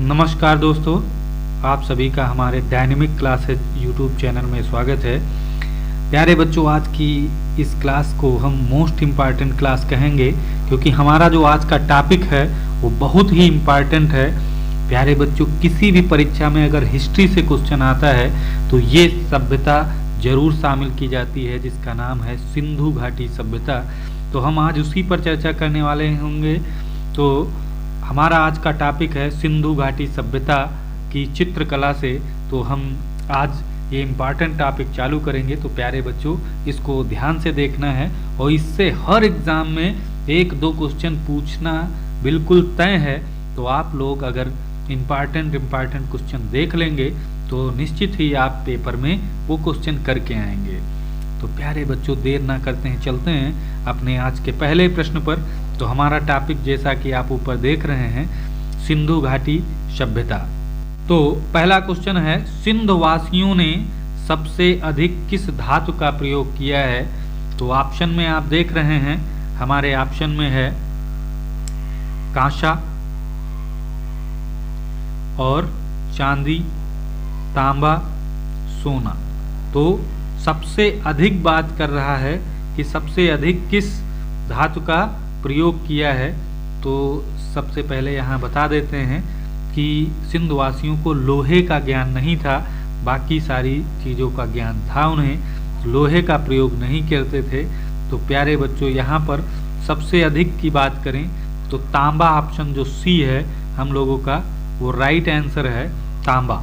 नमस्कार दोस्तों, आप सभी का हमारे डायनेमिक क्लासेज यूट्यूब चैनल में स्वागत है। प्यारे बच्चों, आज की इस क्लास को हम मोस्ट इम्पॉर्टेंट क्लास कहेंगे क्योंकि हमारा जो आज का टॉपिक है वो बहुत ही इम्पॉर्टेंट है। प्यारे बच्चों, किसी भी परीक्षा में अगर हिस्ट्री से क्वेश्चन आता है तो ये सभ्यता जरूर शामिल की जाती है जिसका नाम है सिंधु घाटी सभ्यता। तो हम आज उसी पर चर्चा करने वाले होंगे। तो हमारा आज का टॉपिक है सिंधु घाटी सभ्यता की चित्रकला से। तो हम आज ये इम्पॉर्टेंट टॉपिक चालू करेंगे। तो प्यारे बच्चों, इसको ध्यान से देखना है और इससे हर एग्जाम में एक दो क्वेश्चन पूछना बिल्कुल तय है। तो आप लोग अगर इम्पॉर्टेंट क्वेश्चन देख लेंगे तो निश्चित ही आप पेपर में वो क्वेश्चन करके आएंगे। तो प्यारे बच्चों, देर ना करते हैं, चलते हैं अपने आज के पहले प्रश्न पर। तो हमारा टॉपिक जैसा कि आप ऊपर देख रहे हैं, सिंधु घाटी सभ्यता। तो पहला क्वेश्चन है, सिंध वासियों ने सबसे अधिक किस धातु का प्रयोग किया है? तो ऑप्शन में आप देख रहे हैं, हमारे ऑप्शन में है कांसा और चांदी, तांबा, सोना। तो सबसे अधिक बात कर रहा है कि सबसे अधिक किस धातु का प्रयोग किया है। तो सबसे पहले यहाँ बता देते हैं कि सिंध वासियों को लोहे का ज्ञान नहीं था, बाकी सारी चीज़ों का ज्ञान था उन्हें, लोहे का प्रयोग नहीं करते थे। तो प्यारे बच्चों, यहाँ पर सबसे अधिक की बात करें तो तांबा, ऑप्शन जो सी है हम लोगों का, वो राइट आंसर है तांबा।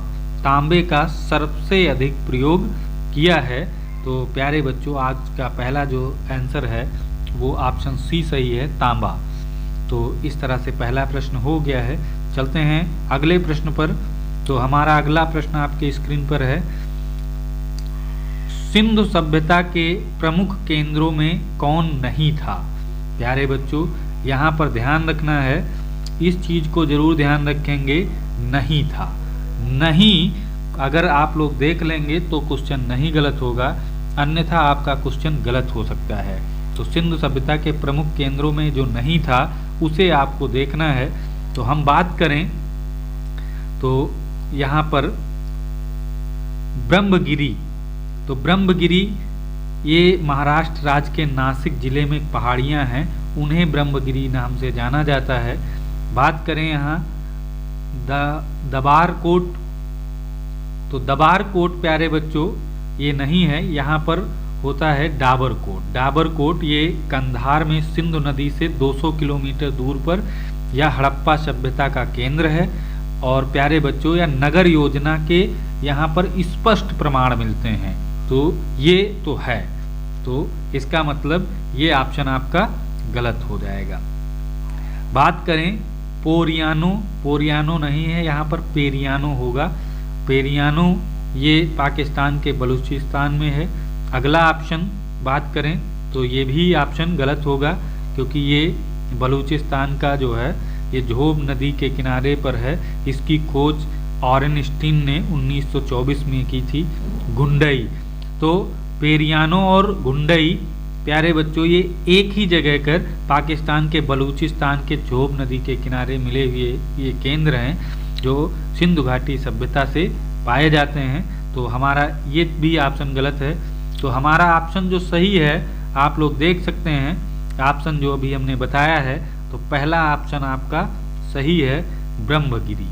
तांबे का सबसे अधिक प्रयोग किया है। तो प्यारे बच्चों, आज का पहला जो आंसर है वो ऑप्शन सी सही है, तांबा। तो इस तरह से पहला प्रश्न हो गया है। चलते हैं अगले प्रश्न पर। तो हमारा अगला प्रश्न आपके स्क्रीन पर है, सिंधु सभ्यता के प्रमुख केंद्रों में कौन नहीं था? प्यारे बच्चों, यहाँ पर ध्यान रखना है, इस चीज को जरूर ध्यान रखेंगे, नहीं था। नहीं अगर आप लोग देख लेंगे तो क्वेश्चन नहीं गलत होगा, अन्यथा आपका क्वेश्चन गलत हो सकता है। तो सिंधु सभ्यता के प्रमुख केंद्रों में जो नहीं था उसे आपको देखना है। तो हम बात करें तो यहाँ पर ब्रह्मगिरी, तो ब्रह्मगिरी ये महाराष्ट्र राज्य के नासिक जिले में पहाड़ियाँ हैं, उन्हें ब्रह्मगिरी नाम से जाना जाता है। बात करें यहाँ दबारकोट, तो दबारकोट प्यारे बच्चों ये नहीं है, यहाँ पर होता है डाबरकोट। डाबरकोट ये कंधार में सिंधु नदी से 200 किलोमीटर दूर पर यह हड़प्पा सभ्यता का केंद्र है। और प्यारे बच्चों, यह नगर योजना के यहाँ पर स्पष्ट प्रमाण मिलते हैं। तो ये तो है, तो इसका मतलब ये ऑप्शन आपका गलत हो जाएगा। बात करें पोरियानो, पोरियानो नहीं है, यहाँ पर पेरियानो होगा। पेरियानो ये पाकिस्तान के बलूचिस्तान में है। अगला ऑप्शन बात करें तो ये भी ऑप्शन गलत होगा क्योंकि ये बलूचिस्तान का जो है ये झोब नदी के किनारे पर है। इसकी खोज ऑरेनस्टीन ने 1924 में की थी। गुंडई, तो पेरियानो और गुंडई प्यारे बच्चों ये एक ही जगह कर पाकिस्तान के बलूचिस्तान के झोब नदी के किनारे मिले हुए ये केंद्र हैं जो सिंधु घाटी सभ्यता से पाए जाते हैं। तो हमारा ये भी ऑप्शन गलत है। तो हमारा ऑप्शन जो सही है आप लोग देख सकते हैं, ऑप्शन जो अभी हमने बताया है, तो पहला ऑप्शन आपका सही है, ब्रह्मगिरी।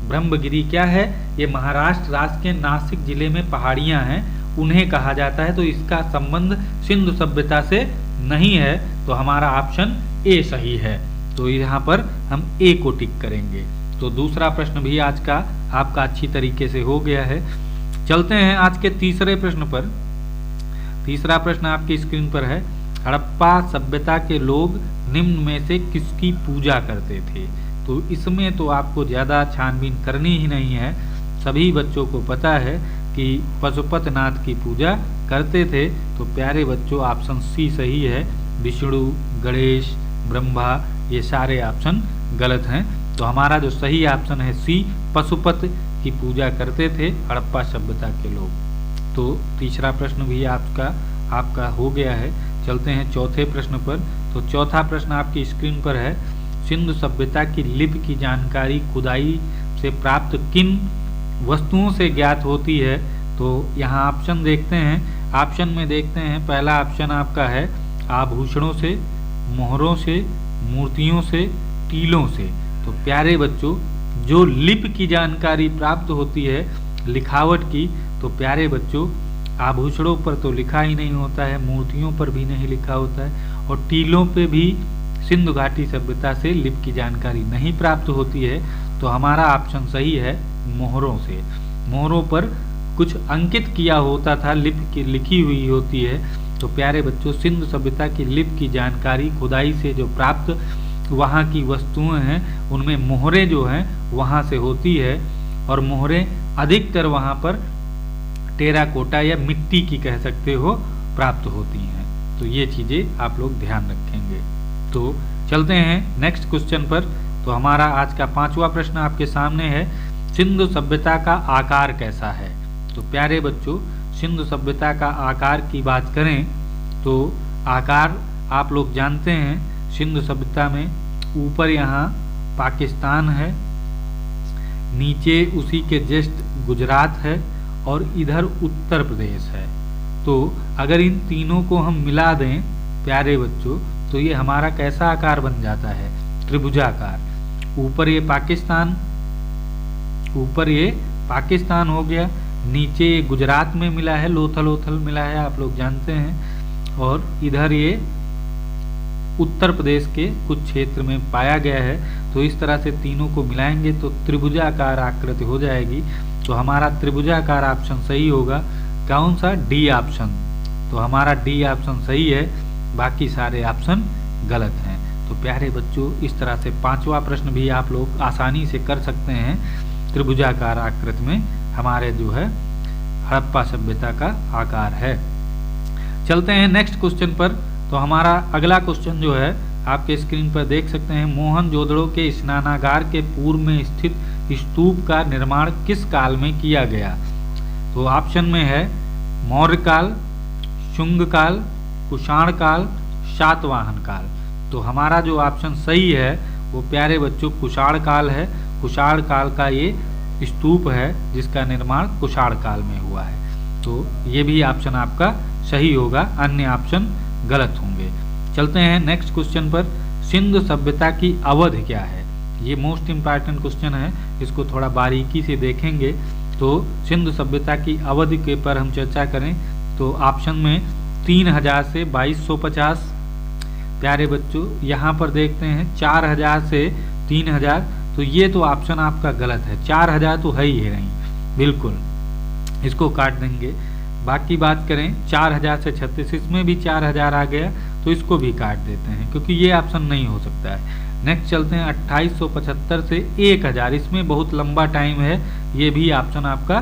ब्रह्मगिरी क्या है? ये महाराष्ट्र राज्य के नासिक जिले में पहाड़ियां हैं, उन्हें कहा जाता है। तो इसका संबंध सिंधु सभ्यता से नहीं है। तो हमारा ऑप्शन ए सही है। तो यहाँ पर हम ए को टिक करेंगे। तो दूसरा प्रश्न भी आज का आपका अच्छी तरीके से हो गया है। चलते हैं आज के तीसरे प्रश्न पर। तीसरा प्रश्न आपकी स्क्रीन पर है, हड़प्पा सभ्यता के लोग निम्न में से किसकी पूजा करते थे? तो इसमें तो आपको ज़्यादा छानबीन करनी ही नहीं है, सभी बच्चों को पता है कि पशुपतिनाथ की पूजा करते थे। तो प्यारे बच्चों, ऑप्शन सी सही है, विष्णु, गणेश, ब्रह्मा, ये सारे ऑप्शन गलत हैं। तो हमारा जो सही ऑप्शन है सी, पशुपति की पूजा करते थे हड़प्पा सभ्यता के लोग। तो तीसरा प्रश्न भी आपका हो गया है। चलते हैं चौथे प्रश्न पर। तो चौथा प्रश्न आपकी स्क्रीन पर है, सिंधु सभ्यता की लिपि की जानकारी खुदाई से प्राप्त किन वस्तुओं से ज्ञात होती है? तो यहाँ ऑप्शन देखते हैं। ऑप्शन में देखते हैं, पहला ऑप्शन आपका है आभूषणों से, मोहरों से, मूर्तियों से, टीलों से। तो प्यारे बच्चों, जो लिपि की जानकारी प्राप्त होती है लिखावट की, तो प्यारे बच्चों आभूषणों पर तो लिखा ही नहीं होता है, मूर्तियों पर भी नहीं लिखा होता है, और टीलों पे भी सिंधु घाटी सभ्यता से लिपि की जानकारी नहीं प्राप्त होती है। तो हमारा ऑप्शन सही है मोहरों से। मोहरों पर कुछ अंकित किया होता था, लिपि की लिखी हुई होती है। तो प्यारे बच्चों, सिंधु सभ्यता की लिपि की जानकारी खुदाई से जो प्राप्त वहाँ की वस्तुएं हैं, उनमें मोहरें जो हैं वहाँ से होती है, और मोहरें अधिकतर वहाँ पर टेराकोटा या मिट्टी की कह सकते हो प्राप्त होती हैं। तो ये चीज़ें आप लोग ध्यान रखेंगे। तो चलते हैं नेक्स्ट क्वेश्चन पर। तो हमारा आज का 5वां प्रश्न आपके सामने है, सिंधु सभ्यता का आकार कैसा है? तो प्यारे बच्चों, सिंधु सभ्यता का आकार की बात करें तो आकार आप लोग जानते हैं, सिंधु सभ्यता में ऊपर यहाँ पाकिस्तान है, नीचे उसी के जस्ट गुजरात है, और इधर उत्तर प्रदेश है। तो अगर इन तीनों को हम मिला दें प्यारे बच्चों, तो ये हमारा कैसा आकार बन जाता है? त्रिभुजाकार। ऊपर ये पाकिस्तान हो गया, नीचे ये गुजरात में मिला है, लोथल ओथल मिला है, आप लोग जानते हैं, और इधर ये उत्तर प्रदेश के कुछ क्षेत्र में पाया गया है। तो इस तरह से तीनों को मिलाएंगे तो त्रिभुजाकार आकृति हो जाएगी। तो हमारा त्रिभुजाकार ऑप्शन सही होगा। कौन सा? D option. तो हमारा डी ऑप्शन सही है, बाकी सारे ऑप्शन गलत हैं। तो प्यारे बच्चों, इस तरह से 5वां प्रश्न भी आप लोग आसानी से कर सकते हैं। त्रिभुजाकार आकृति में हमारे जो है हड़प्पा सभ्यता का आकार है। चलते हैं नेक्स्ट क्वेश्चन पर। तो हमारा अगला क्वेश्चन जो है आपके स्क्रीन पर देख सकते हैं, मोहनजोदड़ो के स्नानागार के पूर्व में स्थित स्तूप का निर्माण किस काल में किया गया? तो ऑप्शन में है मौर्य काल, शुंग काल, कुषाण काल, सातवाहन काल। तो हमारा जो ऑप्शन सही है वो प्यारे बच्चों कुषाण काल है। कुषाण काल का ये स्तूप है जिसका निर्माण कुषाण काल में हुआ है। तो ये भी ऑप्शन आपका सही होगा, अन्य ऑप्शन गलत होंगे। चलते हैं नेक्स्ट क्वेश्चन पर। सिंधु सभ्यता की अवधि क्या है? ये मोस्ट इम्पॉर्टेंट क्वेश्चन है, इसको थोड़ा बारीकी से देखेंगे। तो सिंधु सभ्यता की अवधि के पर हम चर्चा करें तो ऑप्शन में 3000 से 2250। प्यारे बच्चों, यहाँ पर देखते हैं 4000 से 3000, तो ये तो ऑप्शन आपका गलत है। 4000 तो है ही है नहीं, बिल्कुल इसको काट देंगे। बाकी बात करें 4000 से 36, इसमें भी 4000 आ गया तो इसको भी काट देते हैं क्योंकि ये ऑप्शन नहीं हो सकता है। नेक्स्ट चलते हैं 2875 से 1000, इसमें बहुत लंबा टाइम है, ये भी ऑप्शन आपका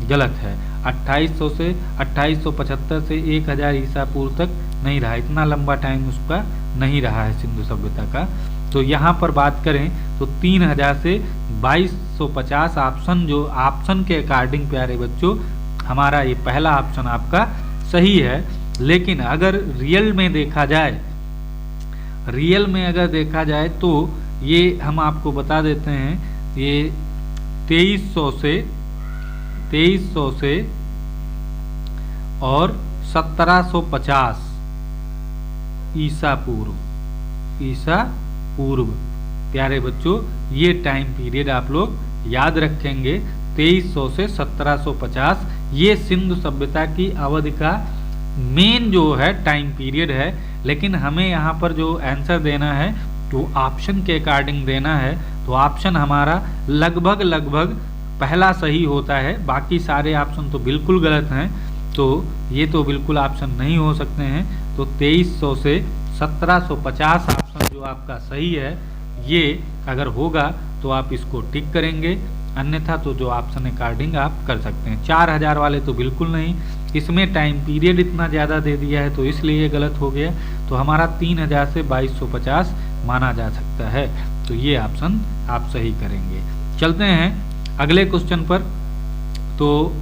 गलत है। 2875 से 1000 ईसा पूर्व तक नहीं रहा, इतना लंबा टाइम उसका नहीं रहा है सिंधु सभ्यता का। तो यहाँ पर बात करें तो 3000 से 2250 ऑप्शन, जो ऑप्शन के अकॉर्डिंग प्यारे बच्चों हमारा ये पहला ऑप्शन आपका सही है। लेकिन अगर रियल में देखा जाए तो ये हम आपको बता देते हैं, ये 2300 से और 1750 ईसा पूर्व प्यारे बच्चों, ये टाइम पीरियड आप लोग याद रखेंगे। 2300 से 1750 ये सिंधु सभ्यता की अवधि का मेन जो है टाइम पीरियड है। लेकिन हमें यहाँ पर जो आंसर देना है तो ऑप्शन के अकॉर्डिंग देना है। तो ऑप्शन हमारा लगभग पहला सही होता है, बाकी सारे ऑप्शन तो बिल्कुल गलत हैं। तो ये तो बिल्कुल ऑप्शन नहीं हो सकते हैं। तो 2300 से 1750 ऑप्शन जो आपका सही है, ये अगर होगा तो आप इसको टिक करेंगे, अन्यथा तो जो ऑप्शन अकॉर्डिंग आप कर सकते हैं। 4000 वाले तो बिल्कुल नहीं, इसमें टाइम पीरियड इतना ज़्यादा दे दिया है तो इसलिए गलत हो गया। तो हमारा 3000 से 2250 माना जा सकता है। तो ये ऑप्शन आप सही करेंगे। चलते हैं अगले क्वेश्चन पर। तो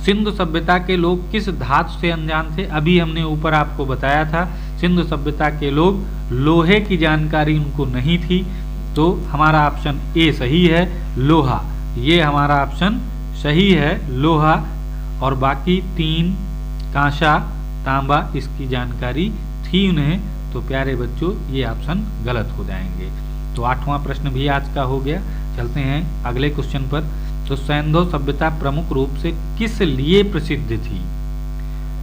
सिंधु सभ्यता के लोग किस धातु से अनजान थे? अभी हमने ऊपर आपको बताया था सिंधु सभ्यता के लोग लोहे की जानकारी उनको नहीं थी। तो हमारा ऑप्शन ए सही है, लोहा। ये हमारा ऑप्शन सही है, लोहा। और बाकी 3 कांसा, तांबा, इसकी जानकारी थी उन्हें, तो प्यारे बच्चों ये ऑप्शन गलत हो जाएंगे। तो 8वां प्रश्न भी आज का हो गया। चलते हैं अगले क्वेश्चन पर। तो सिंधु सभ्यता प्रमुख रूप से किस लिए प्रसिद्ध थी?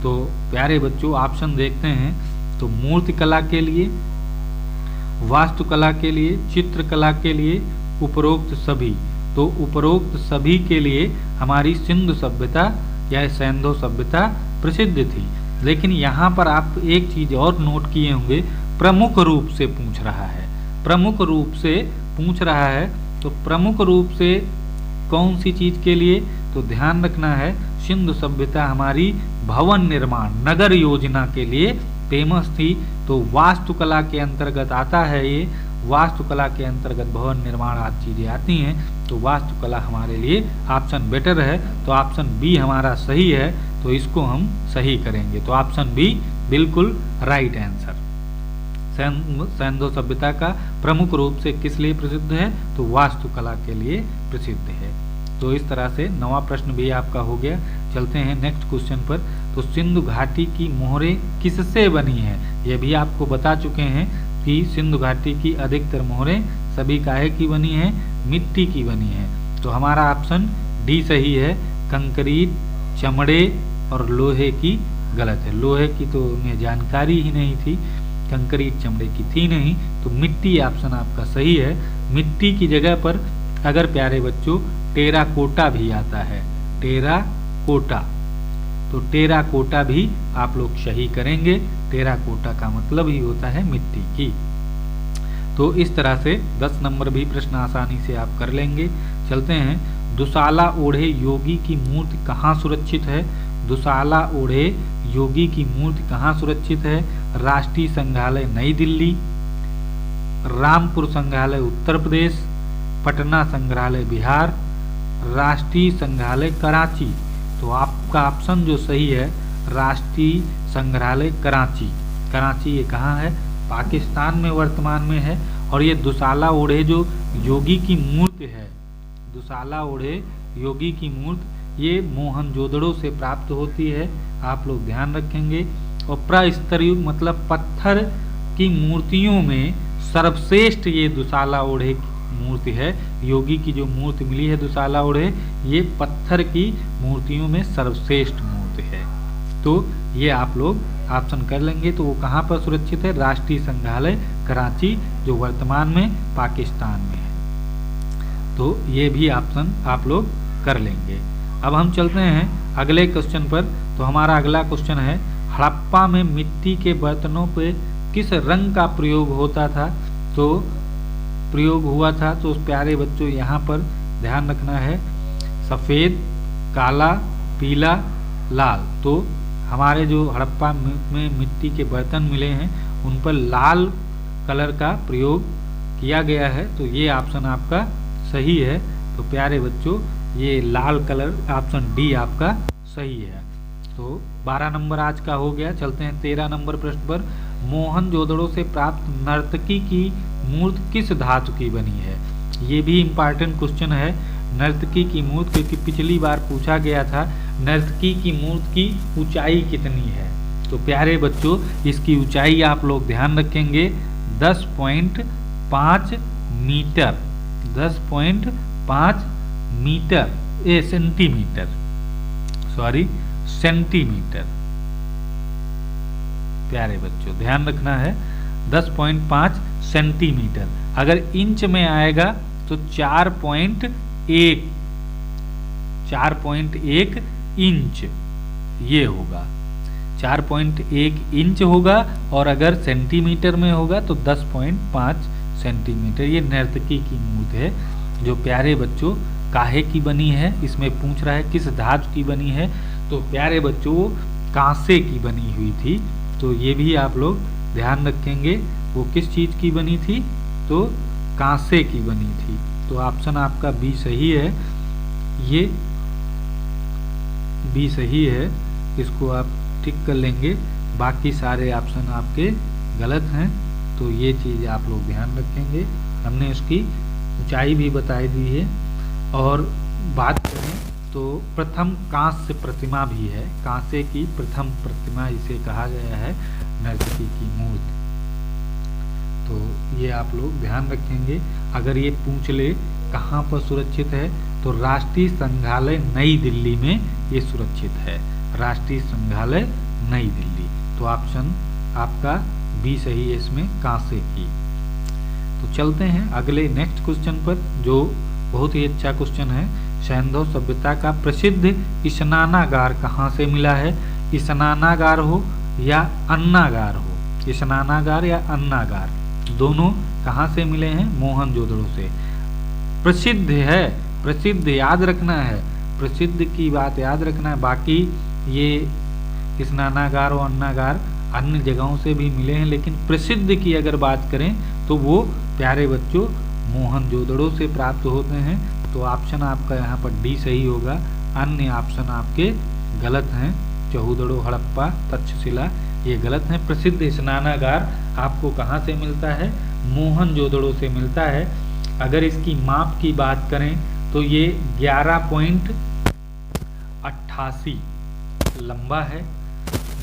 तो प्यारे बच्चों ऑप्शन देखते हैं। तो मूर्तिकला के लिए, वास्तुकला के लिए, चित्रकला के लिए, उपरोक्त सभी। तो उपरोक्त सभी के लिए हमारी सिंधु सभ्यता या सिंधु सभ्यता प्रसिद्ध थी। लेकिन यहाँ पर आप एक चीज और नोट किए होंगे, प्रमुख रूप से पूछ रहा है, प्रमुख रूप से पूछ रहा है। तो प्रमुख रूप से कौन सी चीज के लिए? तो ध्यान रखना है, सिंधु सभ्यता हमारी भवन निर्माण, नगर योजना के लिए फेमस थी। तो वास्तुकला के अंतर्गत आता है ये, वास्तुकला के अंतर्गत भवन निर्माण आदि चीजें आती हैं। तो वास्तुकला हमारे लिए ऑप्शन बेटर है। तो ऑप्शन बी हमारा सही है, तो इसको हम सही करेंगे। तो ऑप्शन बी बिल्कुल राइट आंसर। सिंधु सभ्यता का प्रमुख रूप से किस लिए प्रसिद्ध है? तो वास्तुकला के लिए प्रसिद्ध है। तो इस तरह से 9वां प्रश्न भी आपका हो गया। चलते हैं नेक्स्ट क्वेश्चन पर। तो सिंधु घाटी की मोहरें किससे बनी है? ये भी आपको बता चुके हैं कि सिंधु घाटी की अधिकतर मोहरें सभी काहे की बनी है? मिट्टी की बनी है। तो हमारा ऑप्शन डी सही है, कंक्रीट, चमड़े और लोहे की गलत है। लोहे की तो उन्हें जानकारी ही नहीं थी, कंक्रीट चमड़े की थी नहीं, तो मिट्टी ऑप्शन आपका सही है। मिट्टी की जगह पर अगर प्यारे बच्चों टेराकोटा भी आता है, टेराकोटा, तो टेराकोटा भी आप लोग सही करेंगे। टेराकोटा का मतलब ही होता है मिट्टी की। तो इस तरह से 10 नंबर भी प्रश्न आसानी से आप कर लेंगे। चलते हैं, दुशाला ओढ़े योगी की मूर्ति कहाँ सुरक्षित है? दुशाला ओढ़े योगी की मूर्ति कहाँ सुरक्षित है? राष्ट्रीय संग्रहालय नई दिल्ली, रामपुर संग्रहालय उत्तर प्रदेश, पटना संग्रहालय बिहार, राष्ट्रीय संग्रहालय कराची। तो आपका ऑप्शन जो सही है, राष्ट्रीय संग्रहालय कराची। कराची ये कहाँ है? पाकिस्तान में वर्तमान में है। और ये दुशाला ओढ़े जो योगी की मूर्ति है, दुशाला ओढ़े योगी की मूर्ति, ये मोहनजोदड़ो से प्राप्त होती है, आप लोग ध्यान रखेंगे। और प्रस्तरीय मतलब पत्थर की मूर्तियों में सर्वश्रेष्ठ ये दुशाला ओढ़े मूर्ति है। योगी की जो मूर्ति मिली है दुशाला ओढ़े, ये पत्थर की मूर्तियों में सर्वश्रेष्ठ मूर्ति है। तो ये आप लोग ऑप्शन कर लेंगे। तो वो कहाँ पर सुरक्षित है? राष्ट्रीय संग्रहालय कराची, जो वर्तमान में पाकिस्तान में है। तो ये भी ऑप्शन आप लोग कर लेंगे। अब हम चलते हैं अगले क्वेश्चन पर। तो हमारा अगला क्वेश्चन है, हड़प्पा में मिट्टी के बर्तनों पे किस रंग का प्रयोग होता था? तो प्रयोग हुआ था, तो प्यारे बच्चों यहाँ पर ध्यान रखना है, सफ़ेद, काला, पीला, लाल। तो हमारे जो हड़प्पा में मिट्टी के बर्तन मिले हैं उन पर लाल कलर का प्रयोग किया गया है। तो ये ऑप्शन आपका सही है। तो प्यारे बच्चों ये लाल कलर ऑप्शन डी आपका सही है। तो 12 नंबर आज का हो गया। चलते हैं 13 नंबर प्रश्न पर। मोहनजोदड़ो से प्राप्त नर्तकी की मूर्ति किस धातु की बनी है? ये भी इम्पॉर्टेंट क्वेश्चन है, नर्तकी की मूर्ति, क्योंकि पिछली बार पूछा गया था नर्तकी की मूर्ति की ऊंचाई कितनी है। तो प्यारे बच्चों इसकी ऊंचाई आप लोग ध्यान रखेंगे 10.5 metre, 10.5 metre, centimetre, sorry centimetre. प्यारे बच्चों ध्यान रखना है 10.5 सेंटीमीटर। अगर इंच में आएगा तो 4.1 इंच ये होगा, 4.1 इंच होगा। और अगर सेंटीमीटर में होगा तो 10.5 सेंटीमीटर। ये नर्तकी की मूर्ति है जो प्यारे बच्चों काहे की बनी है, इसमें पूछ रहा है किस धातु की बनी है। तो प्यारे बच्चों कांसे की बनी हुई थी। तो ये भी आप लोग ध्यान रखेंगे, वो किस चीज की बनी थी? तो कांसे की बनी थी। तो ऑप्शन आपका बी सही है, ये बी सही है, इसको आप टिक कर लेंगे। बाकी सारे ऑप्शन आपके गलत हैं। तो ये चीज़ आप लोग ध्यान रखेंगे। हमने उसकी ऊंचाई भी बताई दी है और बात करें तो प्रथम कांस्य प्रतिमा भी है, कांसे की प्रथम प्रतिमा इसे कहा गया है, नर्तकी की मूर्ति। तो ये आप लोग ध्यान रखेंगे। अगर ये पूछ ले कहाँ पर सुरक्षित है तो राष्ट्रीय संग्रहालय नई दिल्ली में ये सुरक्षित है, राष्ट्रीय संग्रहालय नई दिल्ली। तो ऑप्शन आपका बी सही है इसमें, कांसे की। तो चलते हैं अगले नेक्स्ट क्वेश्चन पर, जो बहुत ही अच्छा क्वेश्चन है। सैंधव सभ्यता का प्रसिद्ध स्नानागार कहाँ से मिला है? स्नानागार हो या अन्नागार हो, स्नानागार या अन्नागार दोनों कहाँ से मिले हैं? मोहनजोदड़ो से। प्रसिद्ध है, प्रसिद्ध याद रखना है, प्रसिद्ध की बात याद रखना है। बाकी ये स्नानागार और अन्नागार अन्य जगहों से भी मिले हैं, लेकिन प्रसिद्ध की अगर बात करें तो वो प्यारे बच्चों मोहनजोदड़ो से प्राप्त होते हैं। तो ऑप्शन आपका यहाँ पर डी सही होगा, अन्य ऑप्शन आपके गलत हैं। चहूदड़ो, हड़प्पा, तक्षशिला ये गलत हैं। प्रसिद्ध स्नानागार आपको कहाँ से मिलता है? मोहनजोदड़ो से मिलता है। अगर इसकी माप की बात करें तो ये 11.88 लंबा है,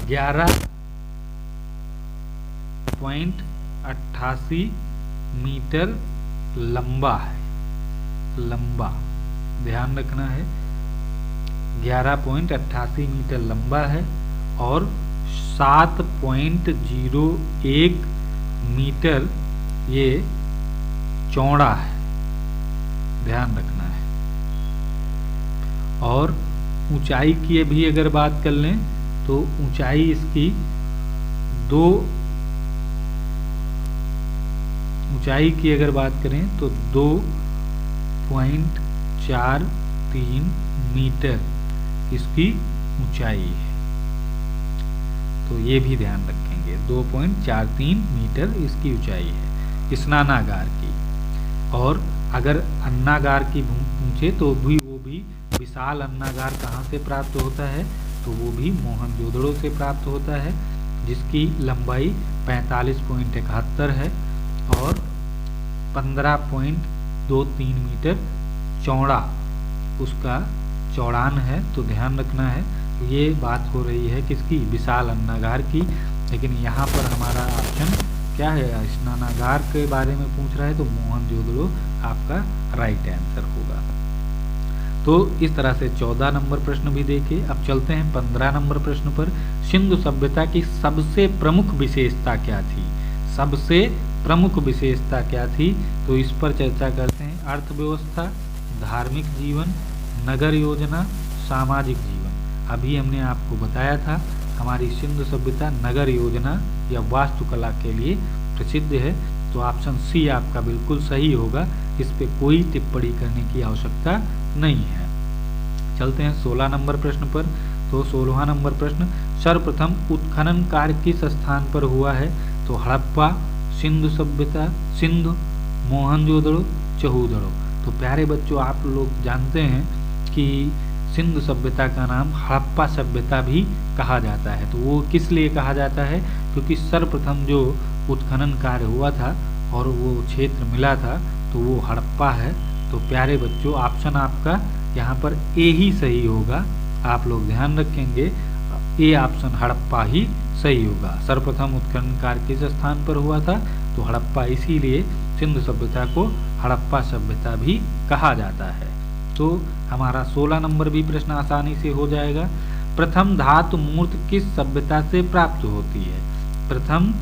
11.88 मीटर लंबा है, लंबा ध्यान रखना है। 11.88 मीटर लंबा है और 7.01 मीटर ये चौड़ा है, ध्यान रखना है। और ऊंचाई की भी अगर बात कर लें तो ऊंचाई इसकी ऊंचाई की अगर बात करें तो 2.43 मीटर इसकी ऊंचाई है। तो ये भी ध्यान रखेंगे, 2.43 मीटर इसकी ऊंचाई है स्नानागार की। और अगर अन्नागार की पूछे तो वो भी विशाल अन्नागार कहाँ से प्राप्त होता है? तो वो भी मोहनजोदड़ो से प्राप्त होता है, जिसकी लंबाई 45.71 है और 15.23 मीटर चौड़ा उसका चौड़ान है। तो ध्यान रखना है, ये बात हो रही है किसकी? विशाल अन्नागार की। लेकिन यहाँ पर हमारा ऑप्शन क्या है? स्नानागार के बारे में पूछ रहा है तो मोहनजोदड़ो आपका राइट आंसर होगा। तो इस तरह से 14 नंबर प्रश्न भी देखे। अब चलते हैं 15 नंबर प्रश्न पर। सिंधु सभ्यता की सबसे प्रमुख विशेषता क्या थी? सबसे प्रमुख विशेषता क्या थी? तो इस पर चर्चा करते हैं। अर्थव्यवस्था, धार्मिक जीवन, नगर योजना, सामाजिक जीवन। अभी हमने आपको बताया था हमारी सिंधु सभ्यता नगर योजना या वास्तुकला के लिए प्रसिद्ध है। तो ऑप्शन सी आपका बिल्कुल सही होगा, इस पे कोई टिप्पणी करने की आवश्यकता नहीं है। चलते हैं 16 नंबर प्रश्न पर। तो 16वां नंबर प्रश्न, सर्वप्रथम उत्खनन कार्य किस स्थान पर हुआ है? तो हड़प्पा, सिंधु सभ्यता, सिंधु, मोहनजोदड़ो, चहूदड़ो। तो प्यारे बच्चों आप लोग जानते हैं कि सिंधु सभ्यता का नाम हड़प्पा सभ्यता भी कहा जाता है। तो वो किस लिए कहा जाता है? क्योंकि सर्वप्रथम जो उत्खनन कार्य हुआ था और वो क्षेत्र मिला था तो वो हड़प्पा है। तो प्यारे बच्चों ऑप्शन आपका यहाँ पर ए ही सही होगा, आप लोग ध्यान रखेंगे ए ऑप्शन हड़प्पा ही सही होगा। सर्वप्रथम उत्खनन कार्य किस स्थान पर हुआ था? तो हड़प्पा, इसीलिए सिंधु सभ्यता को हड़प्पा सभ्यता भी कहा जाता है। तो हमारा 16 नंबर भी प्रश्न आसानी से हो जाएगा। प्रथम धातु मूर्ति किस सभ्यता से प्राप्त होती है? प्रथम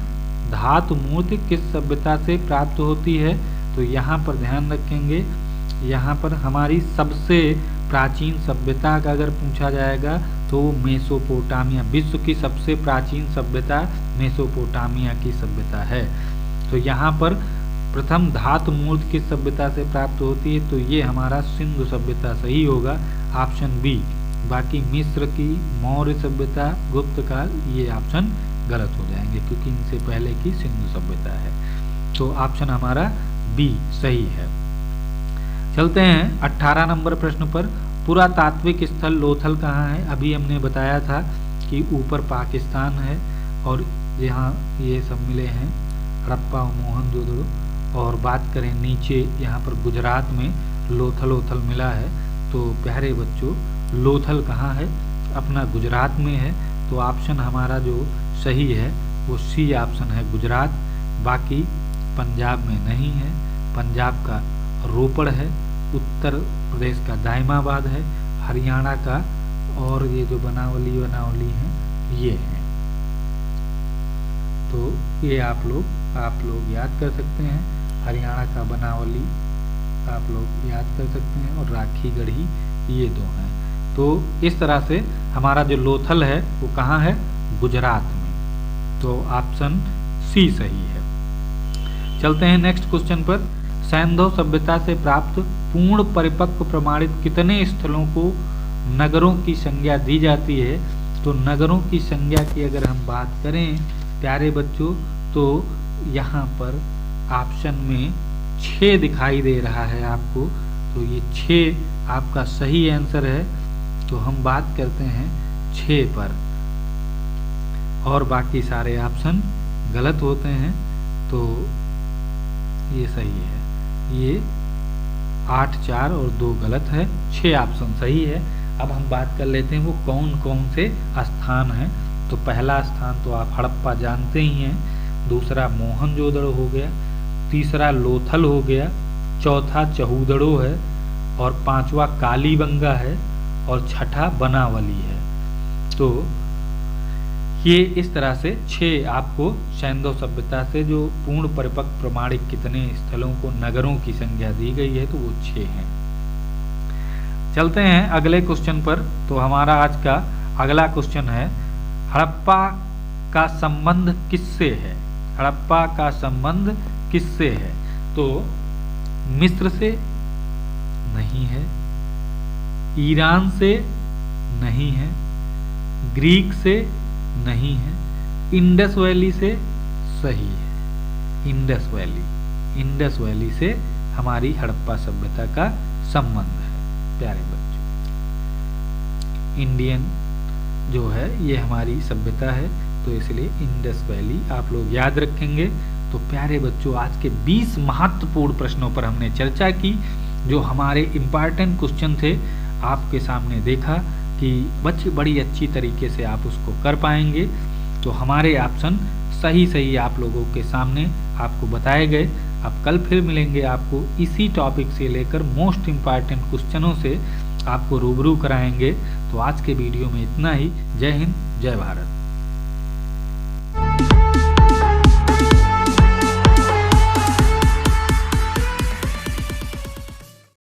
धातु मूर्ति किस सभ्यता से प्राप्त होती है? तो यहाँ पर ध्यान रखेंगे, यहाँ पर हमारी सबसे प्राचीन सभ्यता का अगर पूछा जाएगा तो मेसोपोटामिया, विश्व की सबसे प्राचीन सभ्यता मेसोपोटामिया की सभ्यता है। तो यहाँ पर प्रथम धातु मूर्ति किस सभ्यता से प्राप्त होती है? तो ये हमारा सिंधु सभ्यता सही होगा, ऑप्शन बी। बाकी मिस्र की, मौर्य सभ्यता, गुप्त काल, ये ऑप्शन गलत हो जाएंगे क्योंकि इनसे पहले की सिंधु सभ्यता है। तो ऑप्शन हमारा बी सही है। चलते हैं 18 नंबर प्रश्न पर। पुरातात्विक स्थल लोथल कहाँ है? अभी हमने बताया था कि ऊपर पाकिस्तान है और यहाँ ये सब मिले हैं हड़प्पा और मोहनजोदड़ो। और बात करें नीचे यहाँ पर गुजरात में लोथल ओथल मिला है, तो प्यारे बच्चों लोथल कहाँ है? अपना गुजरात में है। तो ऑप्शन हमारा जो सही है वो सी ऑप्शन है, गुजरात। बाकी पंजाब में नहीं है, पंजाब का रोपड़ है, उत्तर प्रदेश का दाइमाबाद है, हरियाणा का और ये जो बनावली हैं ये हैं। तो ये आप लोग याद कर सकते हैं। हरियाणा का बनावली आप लोग याद कर सकते हैं और राखी गढ़ी ये दो हैं। तो इस तरह से हमारा जो लोथल है वो कहाँ है? गुजरात में। तो ऑप्शन सी सही है। चलते हैं नेक्स्ट क्वेश्चन पर। सैंधव सभ्यता से प्राप्त पूर्ण परिपक्व प्रमाणित कितने स्थलों को नगरों की संज्ञा दी जाती है? तो नगरों की संज्ञा की अगर हम बात करें प्यारे बच्चों, तो यहाँ पर ऑप्शन में 6 दिखाई दे रहा है आपको। तो ये 6 आपका सही आंसर है। तो हम बात करते हैं 6 पर, और बाकी सारे ऑप्शन गलत होते हैं। तो ये सही है, ये 8, 4 और 2 गलत है, 6 ऑप्शन सही है। अब हम बात कर लेते हैं वो कौन कौन से स्थान हैं। तो पहला स्थान तो आप हड़प्पा जानते ही हैं, दूसरा मोहनजोदड़ो हो गया, तीसरा लोथल हो गया, चौथा चहूदड़ो है, और पांचवा कालीबंगा है, और छठा बनावली है। तो ये इस तरह से 6 आपको सैंधव सभ्यता से जो पूर्ण परिपक्व प्रमाणिक कितने स्थलों को नगरों की संज्ञा दी गई है, तो वो 6 हैं। चलते हैं अगले क्वेश्चन पर। तो हमारा आज का अगला क्वेश्चन है, हड़प्पा का संबंध किससे है? हड़प्पा का संबंध किससे है? तो मिस्र से नहीं है, ईरान से नहीं है, ग्रीक से नहीं है, इंडस वैली से सही है। इंडस वैली से हमारी हड़प्पा सभ्यता का संबंध है प्यारे बच्चों। इंडियन जो है ये हमारी सभ्यता है, तो इसलिए इंडस वैली आप लोग याद रखेंगे। तो प्यारे बच्चों आज के 20 महत्वपूर्ण प्रश्नों पर हमने चर्चा की, जो हमारे इम्पॉर्टेंट क्वेश्चन थे आपके सामने देखा कि बच्चे बड़ी अच्छी तरीके से आप उसको कर पाएंगे। तो हमारे ऑप्शन सही आप लोगों के सामने आपको बताए गए। अब कल फिर मिलेंगे आपको इसी टॉपिक से लेकर मोस्ट इम्पॉर्टेंट क्वेश्चनों से आपको रूबरू कराएंगे। तो आज के वीडियो में इतना ही। जय हिंद, जय भारत।